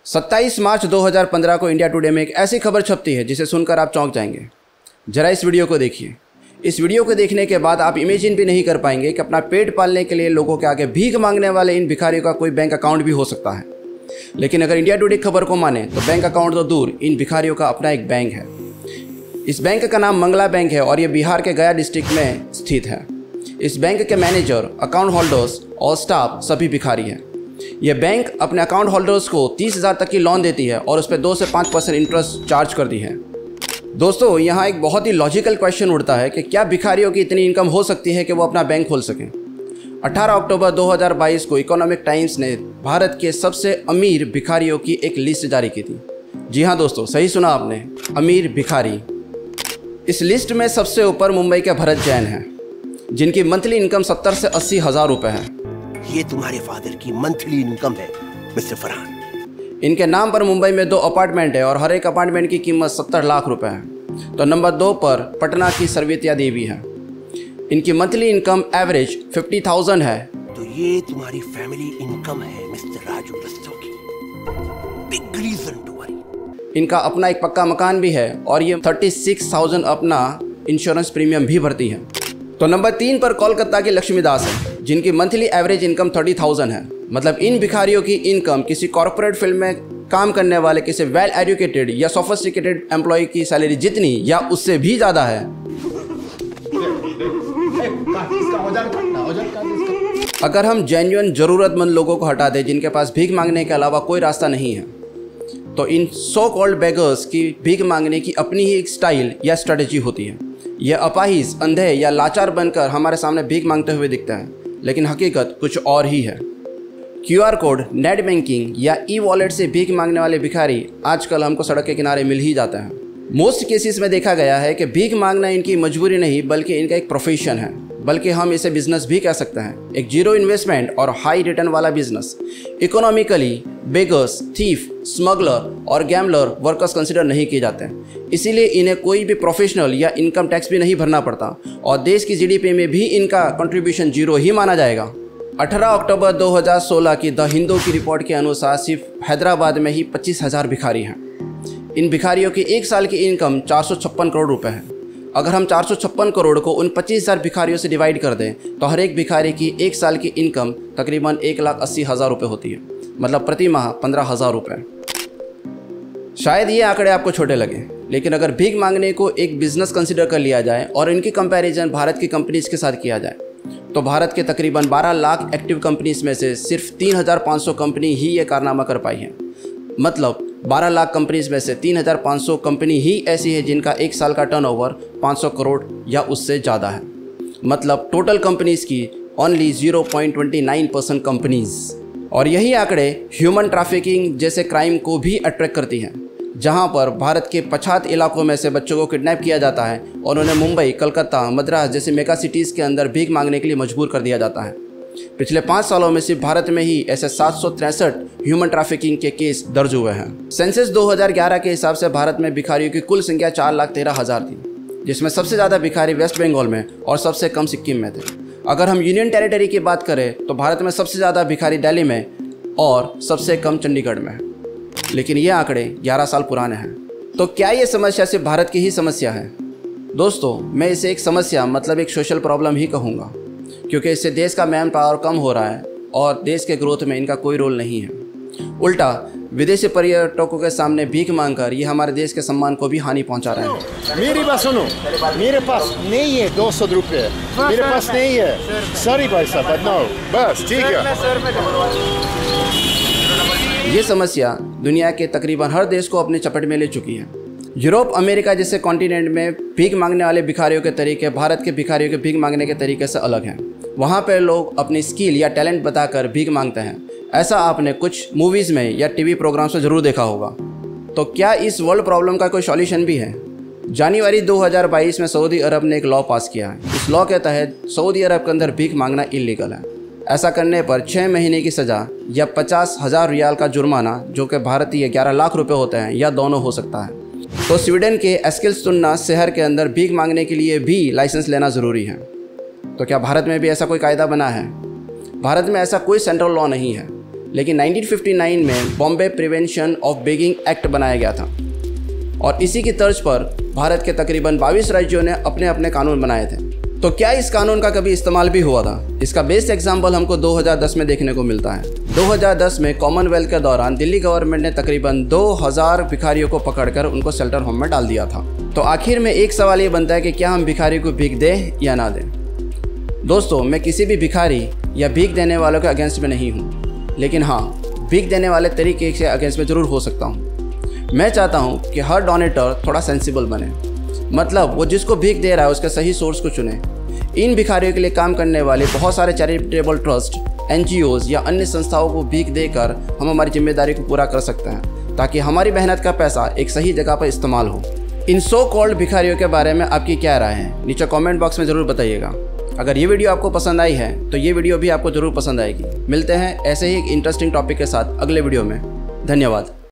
27 मार्च 2015 को India today में एक ऐसी खबर छपती है जिसे सुनकर आप चौंक जाएंगे। जरा इस वीडियो को देखिए। इस वीडियो को देखने के बाद आप इमेजिन भी नहीं कर पाएंगे कि अपना पेट पालने के लिए लोगों के आगे भीख मांगने वाले इन भिखारियों का कोई बैंक अकाउंट भी हो सकता है। लेकिन अगर इंडिया टुडे खबर को माने तो बैंक अकाउंट तो दूर, इन भिखारियों का अपना एक बैंक है। इस बैंक का नाम मंगला बैंक है और ये बिहार के गया डिस्ट्रिक्ट में स्थित है। इस बैंक के मैनेजर, अकाउंट होल्डर्स और स्टाफ सभी भिखारी हैं। यह बैंक अपने अकाउंट होल्डर्स को 30,000 तक की लोन देती है और उस पर 2 से 5% इंटरेस्ट चार्ज करती है। दोस्तों, यहाँ एक बहुत ही लॉजिकल क्वेश्चन उठता है कि क्या भिखारियों की इतनी इनकम हो सकती है कि वो अपना बैंक खोल सकें। 18 अक्टूबर 2022 को इकोनॉमिक टाइम्स ने भारत के सबसे अमीर भिखारियों की एक लिस्ट जारी की थी। जी हाँ दोस्तों, सही सुना आपने, अमीर भिखारी। इस लिस्ट में सबसे ऊपर मुंबई के भरत जैन हैं, जिनकी मंथली इनकम 70 से 80 हज़ार रुपये है। ये तुम्हारे फादर की मंथली इनकम है मिस्टर फरहान। इनके नाम पर मुंबई में 2 अपार्टमेंट है और हर एक अपार्टमेंट की कीमत 70 लाख रुपए है। तो नंबर 2 पर पटना की सर्वित्या देवी है। इनकी मंथली इनकम एवरेज 50,000 है। तो ये तुम्हारी फैमिली इनकम है mister Raju Rastogi. Big reason to worry. इनका अपना एक पक्का मकान भी है और ये 36,000 अपना इंश्योरेंस प्रीमियम भी भरती है। तो नंबर 3 पर कोलकाता की लक्ष्मी दास है, जिनकी मंथली एवरेज इनकम 30,000 है। मतलब इन भिखारियों की इनकम किसी कॉर्पोरेट फील्ड में काम करने वाले किसी वेल एजुकेटेड या सोफिस्टिकेटेड एम्प्लॉय की सैलरी जितनी या उससे भी ज़्यादा है। अगर हम जेन्युइन ज़रूरतमंद लोगों को हटा दें जिनके पास भीख मांगने के अलावा कोई रास्ता नहीं है, तो इन सो कॉल्ड बेगर्स की भीख मांगने की अपनी ही एक स्टाइल या स्ट्रेटजी होती है। यह अपाहिज, अंधे या लाचार बनकर हमारे सामने भीख मांगते हुए दिखते हैं, लेकिन हकीकत कुछ और ही है। QR कोड, नेट बैंकिंग या ई-वॉलेट से भीख मांगने वाले भिखारी आजकल हमको सड़क के किनारे मिल ही जाते हैं। मोस्ट केसेस में देखा गया है कि भीख मांगना इनकी मजबूरी नहीं बल्कि इनका एक प्रोफेशन है, बल्कि हम इसे बिजनेस भी कह सकते हैं। एक जीरो इन्वेस्टमेंट और हाई रिटर्न वाला business. Economically beggars, thief, smuggler और गैम्बलर वर्कर्स कंसिडर नहीं किए जाते हैं, इसीलिए इन्हें कोई भी प्रोफेशनल या इनकम टैक्स भी नहीं भरना पड़ता और देश की GDP में भी इनका कंट्रीब्यूशन 0 ही माना जाएगा। 18 अक्टूबर 2016 की द हिंदू की रिपोर्ट के अनुसार सिर्फ हैदराबाद में ही 25,000 भिखारी हैं। इन भिखारियों की एक साल की इनकम 456 करोड़ रुपए है। अगर हम 456 करोड़ को उन 25,000 भिखारियों से डिवाइड कर दें तो हर एक भिखारी की एक साल की इनकम तकरीबन 1,80,000 रुपये होती है। मतलब प्रति माह 15,000 रुपये। शायद ये आंकड़े आपको छोटे लगे, लेकिन अगर भीख मांगने को एक बिजनेस कंसिडर कर लिया जाए और इनकी कंपैरिजन भारत की कंपनीज के साथ किया जाए तो भारत के तकरीबन 12 लाख एक्टिव कंपनीज में से सिर्फ 3,500 कंपनी ही ये कारनामा कर पाई है। मतलब 12 लाख कंपनीज में से 3,500 कंपनी ही ऐसी है जिनका एक साल का टर्नओवर 500 करोड़ या उससे ज़्यादा है। मतलब टोटल कंपनीज की ओनली 0.29% कंपनीज। और यही आंकड़े ह्यूमन ट्रैफिकिंग जैसे क्राइम को भी अट्रैक्ट करती हैं, जहां पर भारत के पछात इलाकों में से बच्चों को किडनैप किया जाता है और उन्हें मुंबई, कलकत्ता, मद्रास जैसे मेगा सिटीज़ के अंदर भीख मांगने के लिए मजबूर कर दिया जाता है। पिछले 5 सालों में सिर्फ भारत में ही ऐसे 763 ह्यूमन ट्रैफिकिंग के केस दर्ज हुए हैं। सेंसस 2011 के हिसाब से भारत में भिखारियों की कुल संख्या 4,13,000 थी, जिसमें सबसे ज़्यादा भिखारी वेस्ट बंगाल में और सबसे कम सिक्किम में थे। अगर हम यूनियन टेरिटरी की बात करें तो भारत में सबसे ज़्यादा भिखारी दिल्ली में और सबसे कम चंडीगढ़ में है। लेकिन ये आंकड़े 11 साल पुराने हैं। तो क्या ये समस्या सिर्फ भारत की ही समस्या है? दोस्तों, मैं इसे एक समस्या मतलब एक सोशल प्रॉब्लम ही कहूँगा, क्योंकि इससे देश का मैन पावर कम हो रहा है और देश के ग्रोथ में इनका कोई रोल नहीं है। उल्टा विदेशी पर्यटकों के सामने भीख मांगकर ये हमारे देश के सम्मान को भी हानि पहुंचा रहे हैं। मेरी बात सुनो, मेरे पास नहीं है 200 रुपये, मेरे पास नहीं है। सॉरी भाई साहब, नो बस ठीक है। ये समस्या दुनिया के तकरीबन हर देश को अपने चपेट में ले चुकी है। यूरोप, अमेरिका जैसे कॉन्टिनेंट में भीख मांगने वाले भिखारियों के तरीके भारत के भिखारियों के भीख मांगने के तरीके से अलग हैं। वहाँ पर लोग अपनी स्किल या टैलेंट बताकर भीख मांगते हैं। ऐसा आपने कुछ मूवीज़ में या टीवी प्रोग्राम से ज़रूर देखा होगा। तो क्या इस वर्ल्ड प्रॉब्लम का कोई सॉल्यूशन भी है? जनवरी 2022 में सऊदी अरब ने एक लॉ पास किया है। इस लॉ के तहत सऊदी अरब के अंदर भीख मांगना इलीगल है। ऐसा करने पर 6 महीने की सज़ा या 50,000 रियाल का जुर्माना, जो कि भारतीय 11 लाख रुपए होते हैं, या दोनों हो सकता है। तो स्वीडन के एस्किलस्टुना शहर के अंदर भीख मांगने के लिए भी लाइसेंस लेना ज़रूरी है। तो क्या भारत में भी ऐसा कोई कायदा बना है? भारत में ऐसा कोई सेंट्रल लॉ नहीं है, लेकिन 1959 में Bombay prevention of begging act बनाया गया था और इसी की तर्ज पर भारत के तकरीबन 22 राज्यों ने अपने अपने कानून बनाए थे। तो क्या इस कानून का कभी इस्तेमाल भी हुआ था? इसका बेस्ट एग्जाम्पल हमको 2010 में देखने को मिलता है। 2010 में कॉमनवेल्थ के दौरान दिल्ली गवर्नमेंट ने तकरीबन 2000 भिखारियों को पकड़कर उनको शेल्टर होम में डाल दिया था। तो आखिर में एक सवाल ये बनता है कि क्या हम भिखारी को भीख दें या ना दें? दोस्तों, मैं किसी भी भिखारी या भीख देने वालों के अगेंस्ट में नहीं हूँ, लेकिन हाँ, भीख देने वाले तरीके के अगेंस्ट में ज़रूर हो सकता हूँ। मैं चाहता हूँ कि हर डोनेटर थोड़ा सेंसिबल बने, मतलब वो जिसको भीख दे रहा है उसके सही सोर्स को चुने। इन भिखारियों के लिए काम करने वाले बहुत सारे चैरिटेबल ट्रस्ट, NGOs या अन्य संस्थाओं को भीख देकर हम हमारी जिम्मेदारी को पूरा कर सकते हैं, ताकि हमारी मेहनत का पैसा एक सही जगह पर इस्तेमाल हो। इन सो कॉल्ड भिखारियों के बारे में आपकी क्या राय है? नीचे कमेंट बॉक्स में ज़रूर बताइएगा। अगर ये वीडियो आपको पसंद आई है तो ये वीडियो भी आपको ज़रूर पसंद आएगी। मिलते हैं ऐसे ही एक इंटरेस्टिंग टॉपिक के साथ अगले वीडियो में। धन्यवाद।